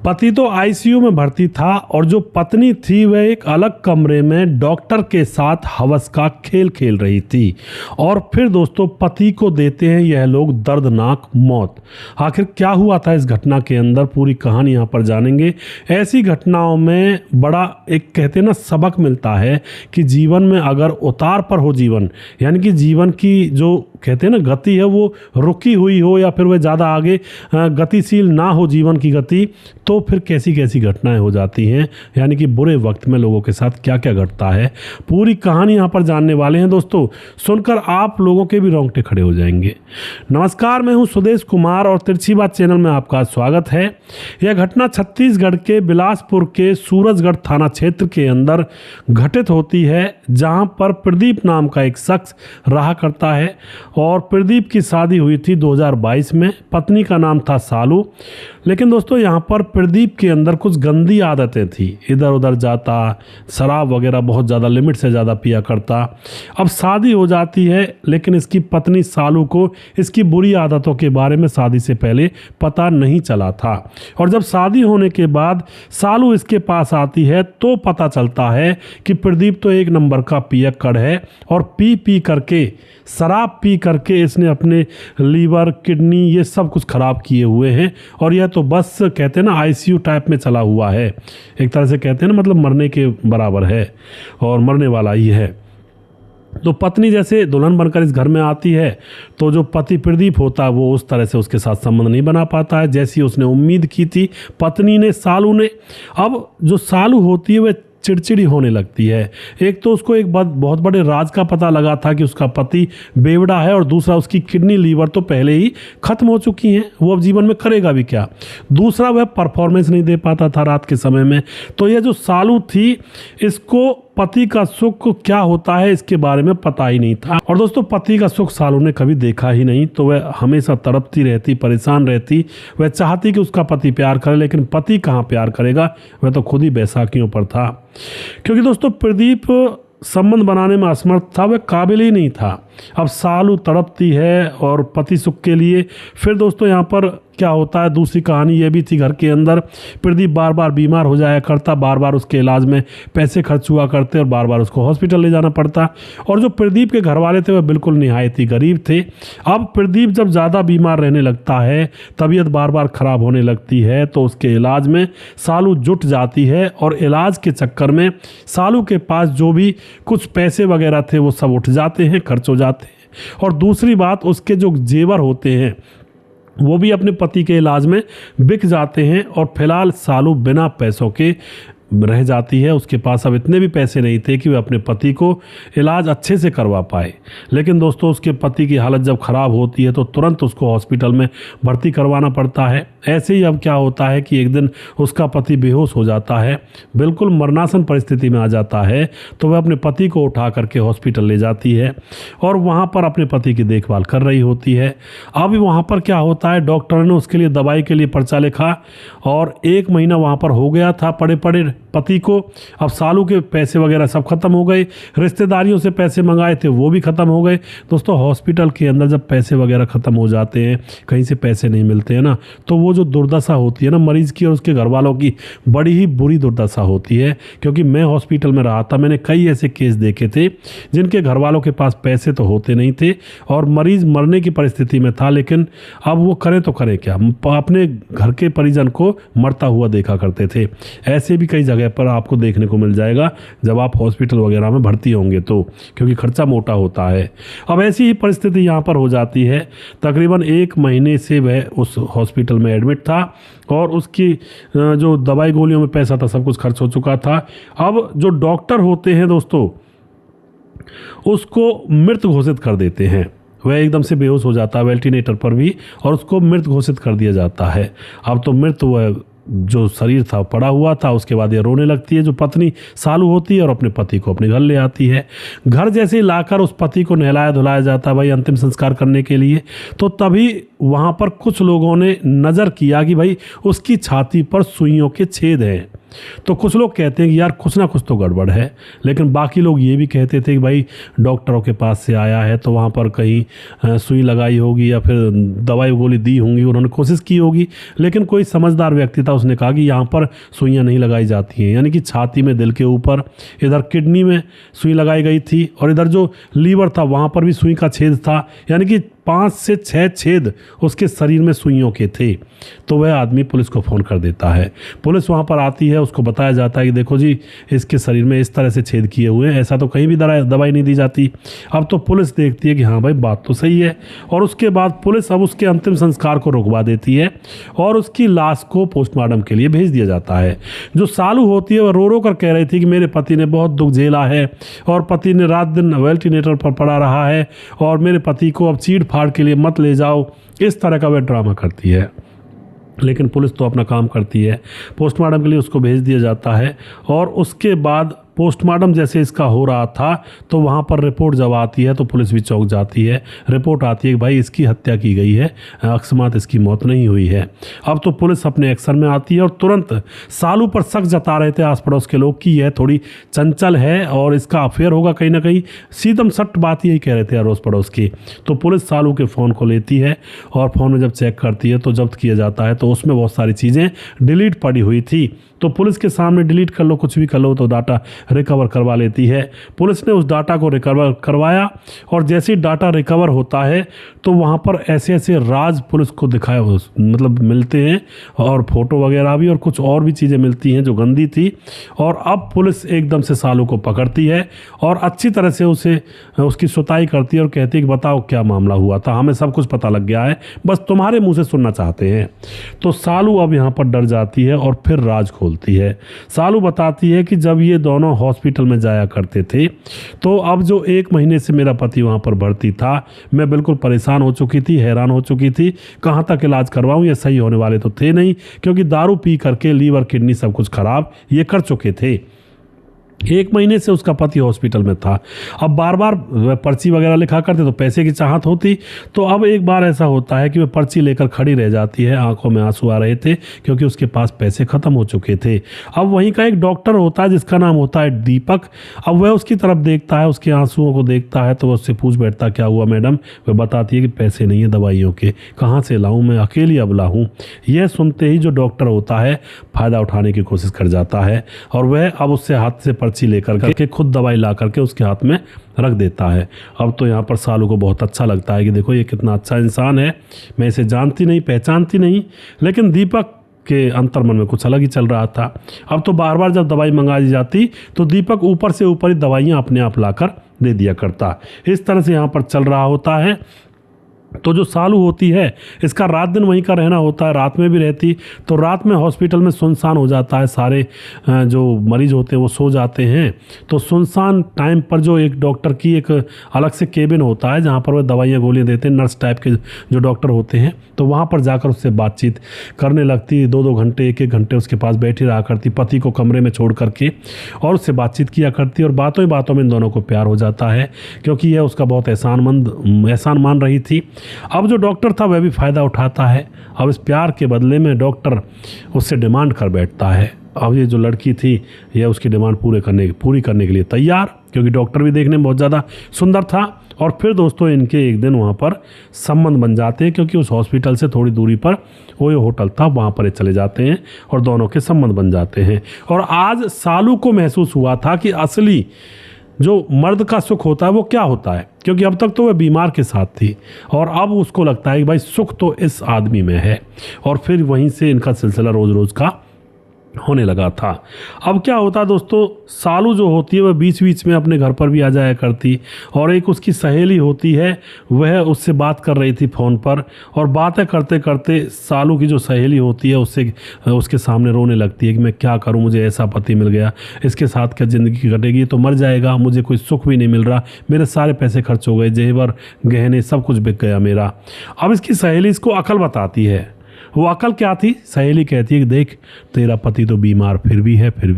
पति तो आईसीयू में भर्ती था और जो पत्नी थी वह एक अलग कमरे में डॉक्टर के साथ हवस का खेल खेल रही थी। और फिर दोस्तों पति को देते हैं यह लोग दर्दनाक मौत। आखिर क्या हुआ था इस घटना के अंदर, पूरी कहानी यहाँ पर जानेंगे। ऐसी घटनाओं में बड़ा एक कहते हैं ना सबक मिलता है कि जीवन में अगर उतार पर हो जीवन, यानी कि जीवन की जो कहते हैं ना गति है वो रुकी हुई हो या फिर वह ज़्यादा आगे गतिशील ना हो जीवन की गति, तो फिर कैसी कैसी घटनाएं हो जाती हैं, यानी कि बुरे वक्त में लोगों के साथ क्या क्या घटता है। पूरी कहानी यहाँ पर जानने वाले हैं दोस्तों, सुनकर आप लोगों के भी रोंगटे खड़े हो जाएंगे। नमस्कार, मैं हूँ सुदेश कुमार और तिरछी बात चैनल में आपका स्वागत है। यह घटना छत्तीसगढ़ के बिलासपुर के सूरजगढ़ थाना क्षेत्र के अंदर घटित होती है, जहाँ पर प्रदीप नाम का एक शख्स रहा करता है। और प्रदीप की शादी हुई थी 2022 में, पत्नी का नाम था सालू। लेकिन दोस्तों यहाँ पर प्रदीप के अंदर कुछ गंदी आदतें थी, इधर उधर जाता, शराब वगैरह बहुत ज़्यादा लिमिट से ज़्यादा पिया करता। अब शादी हो जाती है लेकिन इसकी पत्नी सालू को इसकी बुरी आदतों के बारे में शादी से पहले पता नहीं चला था। और जब शादी होने के बाद सालू इसके पास आती है तो पता चलता है कि प्रदीप तो एक नंबर का पियक्कड़ है और पी करके, शराब पी करके इसने अपने लीवर, किडनी ये सब कुछ खराब किए हुए हैं। और यह तो बस कहते हैं ना आईसीयू टाइप में चला हुआ है, एक तरह से कहते हैं ना मतलब मरने के बराबर है और मरने वाला ही है। तो पत्नी जैसे दुल्हन बनकर इस घर में आती है तो जो पति प्रदीप होता है वो उस तरह से उसके साथ संबंध नहीं बना पाता है जैसी उसने उम्मीद की थी पत्नी ने, सालू ने। अब जो सालू होती है वह चिड़चिड़ी होने लगती है। एक तो उसको एक बहुत बड़े राज का पता लगा था कि उसका पति बेवड़ा है, और दूसरा उसकी किडनी लीवर तो पहले ही खत्म हो चुकी हैं, वो अब जीवन में करेगा भी क्या। दूसरा वह परफॉर्मेंस नहीं दे पाता था रात के समय में। तो यह जो सालू थी इसको पति का सुख क्या होता है इसके बारे में पता ही नहीं था। और दोस्तों पति का सुख सालू ने कभी देखा ही नहीं, तो वह हमेशा तड़पती रहती, परेशान रहती। वह चाहती कि उसका पति प्यार करे, लेकिन पति कहाँ प्यार करेगा, वह तो खुद ही बैसाखियों पर था। क्योंकि दोस्तों प्रदीप संबंध बनाने में असमर्थ था, वह काबिल ही नहीं था। अब सालू तड़पती है और पति सुख के लिए। फिर दोस्तों यहाँ पर क्या होता है, दूसरी कहानी ये भी थी, घर के अंदर प्रदीप बार बार बीमार हो जाया करता, बार बार उसके इलाज में पैसे खर्च हुआ करते और बार बार उसको हॉस्पिटल ले जाना पड़ता। और जो प्रदीप के घर वाले थे वह बिल्कुल निहायत ही गरीब थे। अब प्रदीप जब ज़्यादा बीमार रहने लगता है, तबीयत बार बार ख़राब होने लगती है, तो उसके इलाज में सालू जुट जाती है। और इलाज के चक्कर में सालू के पास जो भी कुछ पैसे वगैरह थे वो सब उठ जाते हैं, खर्च हो जाते हैं। और दूसरी बात, उसके जो जेवर होते हैं वो भी अपने पति के इलाज में बिक जाते हैं। और फिलहाल सालू बिना पैसों के रह जाती है। उसके पास अब इतने भी पैसे नहीं थे कि वह अपने पति को इलाज अच्छे से करवा पाए। लेकिन दोस्तों उसके पति की हालत जब ख़राब होती है तो तुरंत उसको हॉस्पिटल में भर्ती करवाना पड़ता है। ऐसे ही अब क्या होता है कि एक दिन उसका पति बेहोश हो जाता है, बिल्कुल मरणासन परिस्थिति में आ जाता है। तो वह अपने पति को उठा करके हॉस्पिटल ले जाती है और वहाँ पर अपने पति की देखभाल कर रही होती है। अब वहाँ पर क्या होता है, डॉक्टर ने उसके लिए दवाई के लिए पर्चा लिखा और 1 महीना वहाँ पर हो गया था पड़े पड़े पति को। अब सालू के पैसे वगैरह सब खत्म हो गए, रिश्तेदारियों से पैसे मंगाए थे वो भी खत्म हो गए। दोस्तों हॉस्पिटल के अंदर जब पैसे वगैरह खत्म हो जाते हैं, कहीं से पैसे नहीं मिलते हैं ना, तो वो जो दुर्दशा होती है ना मरीज की और उसके घर वालों की, बड़ी ही बुरी दुर्दशा होती है। क्योंकि मैं हॉस्पिटल में रहा था, मैंने कई ऐसे केस देखे थे जिनके घर वालों के पास पैसे तो होते नहीं थे और मरीज मरने की परिस्थिति में था, लेकिन अब वो करें तो करें क्या, अपने घर के परिजन को मरता हुआ देखा करते थे। ऐसे भी कई जगह पर आपको देखने को मिल जाएगा जब आप हॉस्पिटल वगैरह में भर्ती होंगे तो, क्योंकि खर्चा मोटा होता है। अब ऐसी ही परिस्थिति यहाँ पर हो जाती है। तकरीबन 1 महीने से वह उस हॉस्पिटल में एडमिट था और उसकी जो दवाई गोलियों में पैसा था सब कुछ खर्च हो चुका था। अब जो डॉक्टर होते हैं दोस्तों उसको मृत घोषित कर देते हैं। वह एकदम से बेहोश हो जाता है वेंटिलेटर पर भी और उसको मृत घोषित कर दिया जाता है। अब तो मृत वह जो शरीर था पड़ा हुआ था। उसके बाद ये रोने लगती है जो पत्नी सालू होती है और अपने पति को अपने घर ले आती है। घर जैसे ही लाकर उस पति को नहलाया धुलाया जाता है भाई अंतिम संस्कार करने के लिए, तो तभी वहाँ पर कुछ लोगों ने नज़र किया कि भाई उसकी छाती पर सुइयों के छेद हैं। तो कुछ लोग कहते हैं कि यार कुछ ना कुछ तो गड़बड़ है, लेकिन बाकी लोग ये भी कहते थे कि भाई डॉक्टरों के पास से आया है तो वहाँ पर कहीं सुई लगाई होगी या फिर दवाई गोली दी होंगी, उन्होंने कोशिश की होगी। लेकिन कोई समझदार व्यक्ति था, उसने कहा कि यहाँ पर सुइयाँ नहीं लगाई जाती हैं, यानी कि छाती में, दिल के ऊपर, इधर किडनी में सुई लगाई गई थी और इधर जो लीवर था वहाँ पर भी सुई का छेद था, यानी कि 5 से 6 छेद उसके शरीर में सुइयों के थे। तो वह आदमी पुलिस को फ़ोन कर देता है। पुलिस वहाँ पर आती है, उसको बताया जाता है कि देखो जी इसके शरीर में इस तरह से छेद किए हुए हैं, ऐसा तो कहीं भी दवाई नहीं दी जाती। अब तो पुलिस देखती है कि हाँ भाई बात तो सही है, और उसके बाद पुलिस अब उसके अंतिम संस्कार को रुकवा देती है और उसकी लाश को पोस्टमार्टम के लिए भेज दिया जाता है। जो सालू होती है वह रो रो कर कह रही थी कि मेरे पति ने बहुत दुख झेला है और पति ने रात दिन वेंटिलेटर पर पड़ा रहा है और मेरे पति को अब चीड़ फाड़ के लिए मत ले जाओ, इस तरह का वह ड्रामा करती है। लेकिन पुलिस तो अपना काम करती है। पोस्टमार्टम के लिए उसको भेज दिया जाता है और उसके बाद पोस्टमार्टम जैसे इसका हो रहा था तो वहाँ पर रिपोर्ट जब आती है तो पुलिस भी चौंक जाती है। रिपोर्ट आती है कि भाई इसकी हत्या की गई है, अकस्मात इसकी मौत नहीं हुई है। अब तो पुलिस अपने एक्शन में आती है और तुरंत सालू पर शक जता रहे थे आस पड़ोस के लोग कि यह थोड़ी चंचल है और इसका अफेयर होगा कहीं ना कहीं, सीधम सट बात यही कह रहे थे अड़ोस पड़ोस की। तो पुलिस सालू के फ़ोन को लेती है और फ़ोन में जब चेक करती है तो जब्त किया जाता है, तो उसमें बहुत सारी चीज़ें डिलीट पड़ी हुई थी। तो पुलिस के सामने डिलीट कर लो, कुछ भी कर लो, तो डाटा रिकवर करवा लेती है। पुलिस ने उस डाटा को रिकवर करवाया और जैसे ही डाटा रिकवर होता है तो वहाँ पर ऐसे ऐसे राज पुलिस को दिखाए मतलब मिलते हैं और फोटो वगैरह भी और कुछ और भी चीज़ें मिलती हैं जो गंदी थी। और अब पुलिस एकदम से सालू को पकड़ती है और अच्छी तरह से उसकी सुताई करती है और कहती है कि बताओ क्या मामला हुआ था, हमें सब कुछ पता लग गया है, बस तुम्हारे मुँह से सुनना चाहते हैं। तो सालू अब यहाँ पर डर जाती है और फिर राज खोलती है। सालू बताती है कि जब ये दोनों हॉस्पिटल में जाया करते थे तो अब जो 1 महीने से मेरा पति वहाँ पर भर्ती था, मैं बिल्कुल परेशान हो चुकी थी, हैरान हो चुकी थी, कहाँ तक इलाज करवाऊँ, ये सही होने वाले तो थे नहीं, क्योंकि दारू पी करके लीवर किडनी सब कुछ खराब ये कर चुके थे। 1 महीने से उसका पति हॉस्पिटल में था। अब बार बार पर्ची वगैरह लिखा करते तो पैसे की चाहत होती, तो अब एक बार ऐसा होता है कि वह पर्ची लेकर खड़ी रह जाती है, आंखों में आंसू आ रहे थे क्योंकि उसके पास पैसे खत्म हो चुके थे। अब वहीं का एक डॉक्टर होता है जिसका नाम होता है दीपक। अब वह उसकी तरफ देखता है, उसके आंसुओं को देखता है तो वह उससे पूछ बैठता क्या हुआ मैडम। वह बताती है कि पैसे नहीं है दवाइयों के, कहाँ से लाऊं, मैं अकेली अबला हूँ। यह सुनते ही जो डॉक्टर होता है फ़ायदा उठाने की कोशिश कर जाता है और वह अब उससे हाथ से पर्ची लेकर के खुद दवाई ला करके उसके हाथ में रख देता है। अब तो यहाँ पर सालू को बहुत अच्छा लगता है कि देखो ये कितना अच्छा इंसान है, मैं इसे जानती नहीं पहचानती नहीं, लेकिन दीपक के अंतर्मन में कुछ अलग ही चल रहा था। अब तो बार बार जब दवाई मंगाई जाती तो दीपक ऊपर से ऊपर ही दवाइयाँ अपने आप लाकर दे दिया करता। इस तरह से यहाँ पर चल रहा होता है। तो जो सालू होती है इसका रात दिन वहीं का रहना होता है, रात में भी रहती, तो रात में हॉस्पिटल में सुनसान हो जाता है, सारे जो मरीज होते हैं वो सो जाते हैं। तो सुनसान टाइम पर जो एक डॉक्टर की एक अलग से केबिन होता है जहाँ पर वह दवाइयाँ गोलियाँ देते हैं, नर्स टाइप के जो डॉक्टर होते हैं, तो वहाँ पर जाकर उससे बातचीत करने लगती। 2-2 घंटे 1-1 घंटे उसके पास बैठी रहा करती, पति को कमरे में छोड़ करके, और उससे बातचीत किया करती और बातों ही बातों में इन दोनों को प्यार हो जाता है क्योंकि यह उसका बहुत एहसान मान रही थी। अब जो डॉक्टर था वह भी फ़ायदा उठाता है। अब इस प्यार के बदले में डॉक्टर उससे डिमांड कर बैठता है। अब ये जो लड़की थी यह उसकी डिमांड पूरी करने के लिए तैयार, क्योंकि डॉक्टर भी देखने में बहुत ज़्यादा सुंदर था। और फिर दोस्तों इनके एक दिन वहाँ पर संबंध बन जाते हैं, क्योंकि उस हॉस्पिटल से थोड़ी दूरी पर वो होटल था, वहाँ पर ये चले जाते हैं और दोनों के संबंध बन जाते हैं। और आज सालू को महसूस हुआ था कि असली जो मर्द का सुख होता है वो क्या होता है, क्योंकि अब तक तो वह बीमार के साथ थी और अब उसको लगता है कि भाई सुख तो इस आदमी में है। और फिर वहीं से इनका सिलसिला रोज़ रोज़ का होने लगा था। अब क्या होता दोस्तों, सालू जो होती है वह बीच बीच में अपने घर पर भी आ जाया करती और एक उसकी सहेली होती है वह उससे बात कर रही थी फ़ोन पर, और बातें करते करते सालू की जो सहेली होती है उसके सामने रोने लगती है कि मैं क्या करूं, मुझे ऐसा पति मिल गया, इसके साथ क्या ज़िंदगी कटेगी, तो मर जाएगा, मुझे कोई सुख भी नहीं मिल रहा, मेरे सारे पैसे खर्च हो गए, जेवर गहने सब कुछ बिक गया मेरा। अब इसकी सहेली इसको अकल बताती है। वो अकल क्या थी? सहेली कहती है कि देख तेरा पति तो बीमार फिर भी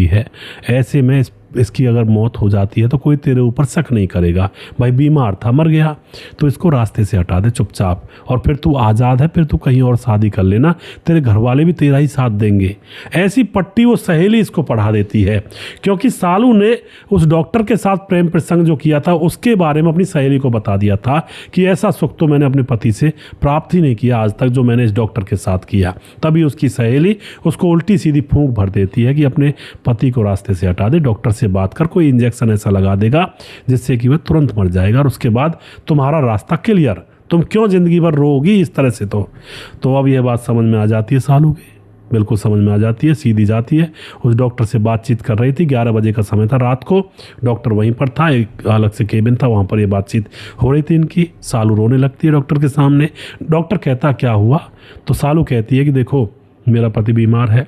है, ऐसे में इस इसकी अगर मौत हो जाती है तो कोई तेरे ऊपर शक नहीं करेगा, भाई बीमार था मर गया, तो इसको रास्ते से हटा दे चुपचाप, और फिर तू आज़ाद है, फिर तू कहीं और शादी कर लेना, तेरे घर वाले भी तेरा ही साथ देंगे। ऐसी पट्टी वो सहेली इसको पढ़ा देती है, क्योंकि सालू ने उस डॉक्टर के साथ प्रेम प्रसंग जो किया था उसके बारे में अपनी सहेली को बता दिया था कि ऐसा सुख तो मैंने अपने पति से प्राप्त ही नहीं किया आज तक जो मैंने इस डॉक्टर के साथ किया। तभी उसकी सहेली उसको उल्टी सीधी फूंक भर देती है कि अपने पति को रास्ते से हटा दे, डॉक्टर से बात कर, कोई इंजेक्शन ऐसा लगा देगा जिससे कि वह तुरंत मर जाएगा और उसके बाद तुम्हारा रास्ता क्लियर, तुम क्यों ज़िंदगी भर रोगी इस तरह से। तो अब यह बात समझ में आ जाती है सालू की, बिल्कुल समझ में आ जाती है, सीधी जाती है। उस डॉक्टर से बातचीत कर रही थी, 11 बजे का समय था रात को, डॉक्टर वहीं पर था, एक अलग से केबिन था, वहाँ पर ये बातचीत हो रही थी इनकी। सालू रोने लगती है डॉक्टर के सामने। डॉक्टर कहता क्या हुआ, तो सालू कहती है कि देखो मेरा पति बीमार है,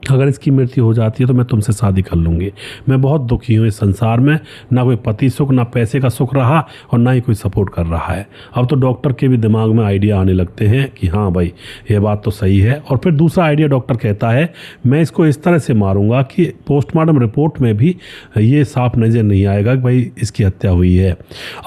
अगर इसकी मृत्यु हो जाती है तो मैं तुमसे शादी कर लूँगी। मैं बहुत दुखी हूँ इस संसार में, ना कोई पति सुख, ना पैसे का सुख रहा और ना ही कोई सपोर्ट कर रहा है। अब तो डॉक्टर के भी दिमाग में आइडिया आने लगते हैं कि हाँ भाई ये बात तो सही है। और फिर दूसरा आइडिया डॉक्टर कहता है मैं इसको इस तरह से मारूंगा कि पोस्टमार्टम रिपोर्ट में भी ये साफ नज़र नहीं आएगा कि भाई इसकी हत्या हुई है।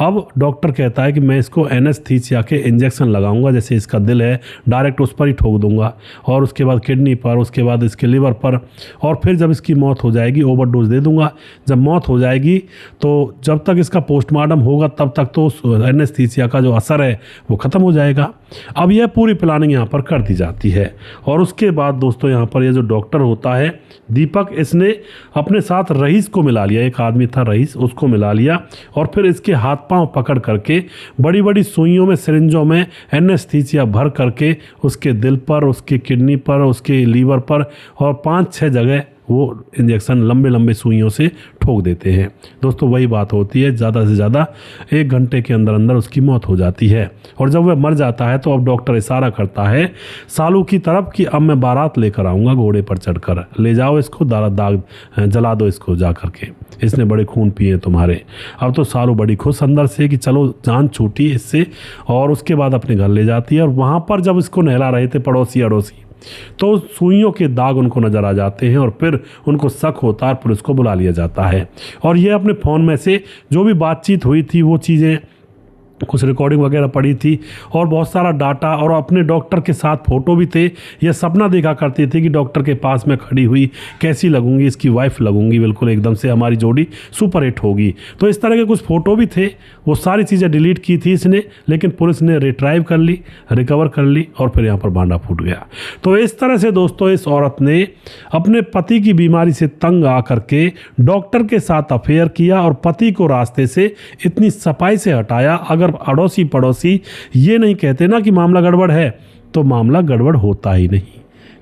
अब डॉक्टर कहता है कि मैं इसको एनेस्थीसिया के इंजेक्शन लगाऊंगा, जैसे इसका दिल है डायरेक्ट उस पर ही ठोक दूंगा, और उसके बाद किडनी पर, उसके बाद इसके लिवर पर, और फिर जब इसकी मौत हो जाएगी ओवरडोज दे दूंगा। जब मौत हो जाएगी तो जब तक इसका पोस्टमार्टम होगा तब तक तो उस एनेस्थीसिया का जो असर है वो ख़त्म हो जाएगा। अब यह पूरी प्लानिंग यहाँ पर कर दी जाती है। और उसके बाद दोस्तों यहाँ पर ये जो डॉक्टर होता है दीपक, इसने अपने साथ रईस को मिला लिया, एक आदमी था रईस, उसको मिला लिया, और फिर इसके हाथ पांव पकड़ करके बड़ी बड़ी सुइयों में, सिरिंजों में एनेस्थीसिया भर करके उसके दिल पर, उसके किडनी पर, उसके लीवर पर और 5-6 जगह वो इंजेक्शन लंबे लंबे सुइयों से ठोक देते हैं। दोस्तों वही बात होती है, ज़्यादा से ज़्यादा 1 घंटे के अंदर अंदर उसकी मौत हो जाती है। और जब वह मर जाता है तो अब डॉक्टर इशारा करता है सालू की तरफ कि अब मैं बारात लेकर आऊँगा घोड़े पर चढ़कर, ले जाओ इसको, दाग जला दो इसको जा करके, इसने बड़े खून पिए तुम्हारे। अब तो सालू बड़ी खुश अंदर से कि चलो जान छूटी इससे, और उसके बाद अपने घर ले जाती है। और वहाँ पर जब इसको नहला रहे थे पड़ोसी अड़ोसी, तो सुइयों के दाग उनको नज़र आ जाते हैं और फिर उनको शक होता है, पुलिस को बुला लिया जाता है। और ये अपने फ़ोन में से जो भी बातचीत हुई थी वो चीज़ें, कुछ रिकॉर्डिंग वगैरह पड़ी थी और बहुत सारा डाटा, और अपने डॉक्टर के साथ फ़ोटो भी थे। यह सपना देखा करती थी कि डॉक्टर के पास में खड़ी हुई कैसी लगूंगी, इसकी वाइफ लगूंगी, बिल्कुल एकदम से हमारी जोड़ी सुपर हिट होगी। तो इस तरह के कुछ फ़ोटो भी थे, वो सारी चीज़ें डिलीट की थी इसने, लेकिन पुलिस ने रिट्राइव कर ली, रिकवर कर ली, और फिर यहाँ पर भांडा फूट गया। तो इस तरह से दोस्तों इस औरत ने अपने पति की बीमारी से तंग आकर के डॉक्टर के साथ अफेयर किया और पति को रास्ते से इतनी सफाई से हटाया। अगर अड़ोसी पड़ोसी ये नहीं कहते ना कि मामला गड़बड़ है, तो मामला गड़बड़ होता ही नहीं,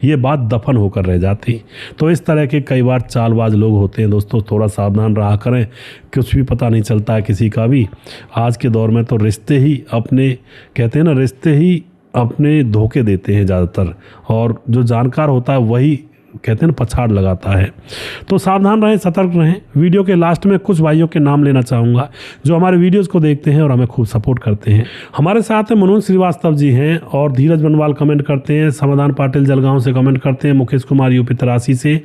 ये बात दफन होकर रह जाती। तो इस तरह के कई बार चालबाज लोग होते हैं दोस्तों, थोड़ा सावधान रहा करें, कुछ भी पता नहीं चलता है किसी का भी। आज के दौर में तो रिश्ते ही अपने, कहते हैं ना, रिश्ते ही अपने धोखे देते हैं ज़्यादातर, और जो जानकार होता है वही कहते हैं ना पछाड़ लगाता है। तो सावधान रहें, सतर्क रहें। वीडियो के लास्ट में कुछ भाइयों के नाम लेना चाहूँगा जो हमारे वीडियोस को देखते हैं और हमें खूब सपोर्ट करते हैं। हमारे साथ में मनोज श्रीवास्तव जी हैं, और धीरज बनवाल कमेंट करते हैं, समाधान पाटिल जलगांव से कमेंट करते हैं, मुकेश कुमार यूपी तरासी से,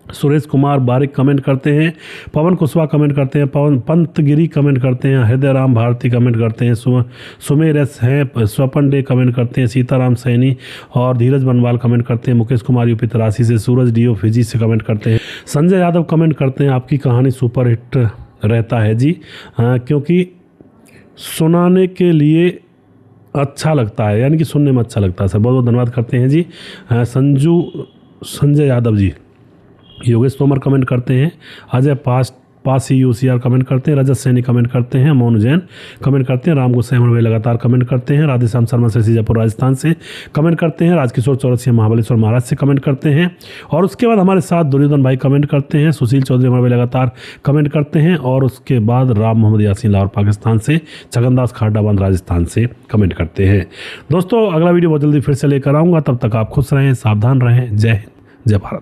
सुरेश कुमार बारिक कमेंट करते हैं, पवन कुशवाहा कमेंट करते हैं, पवन पंतगिरी कमेंट करते हैं, हृदय राम भारती कमेंट करते हैं, सुमेर एस हैं, स्वपन डे कमेंट करते हैं, सीताराम सैनी और धीरज बनवाल कमेंट करते हैं, मुकेश कुमार यूपी तरासी से, सूरज डीओ फिजी से कमेंट करते हैं, संजय यादव कमेंट करते हैं, आपकी कहानी सुपर हिट रहता है जी, क्योंकि सुनाने के लिए अच्छा लगता है, यानी कि सुनने में अच्छा लगता है सर। बहुत बहुत धन्यवाद करते हैं जी। संजय यादव जी, योगेश तोमर कमेंट करते हैं, अजय पासी यूसीआर कमेंट करते हैं, रजत सैनी कमेंट करते हैं, मोनू जैन कमेंट करते हैं, राम गोसाई भाई लगातार कमेंट करते हैं, राधेश्याम शर्मा से सीजापुर राजस्थान से कमेंट करते हैं, राजकिशोर चौरसिया महाबलेश्वर महाराष्ट्र से कमेंट करते हैं, और उसके बाद हमारे साथ दुर्योधन भाई कमेंट करते हैं, सुशील चौधरी हमारे लगातार कमेंट करते हैं, और उसके बाद राम मोहम्मद यासीन लाहौर पाकिस्तान से, छगनदास खाडाबांध राजस्थान से कमेंट करते हैं। दोस्तों अगला वीडियो बहुत जल्दी फिर से लेकर आऊँगा, तब तक आप खुश रहें, सावधान रहें। जय हिंद, जय भारत।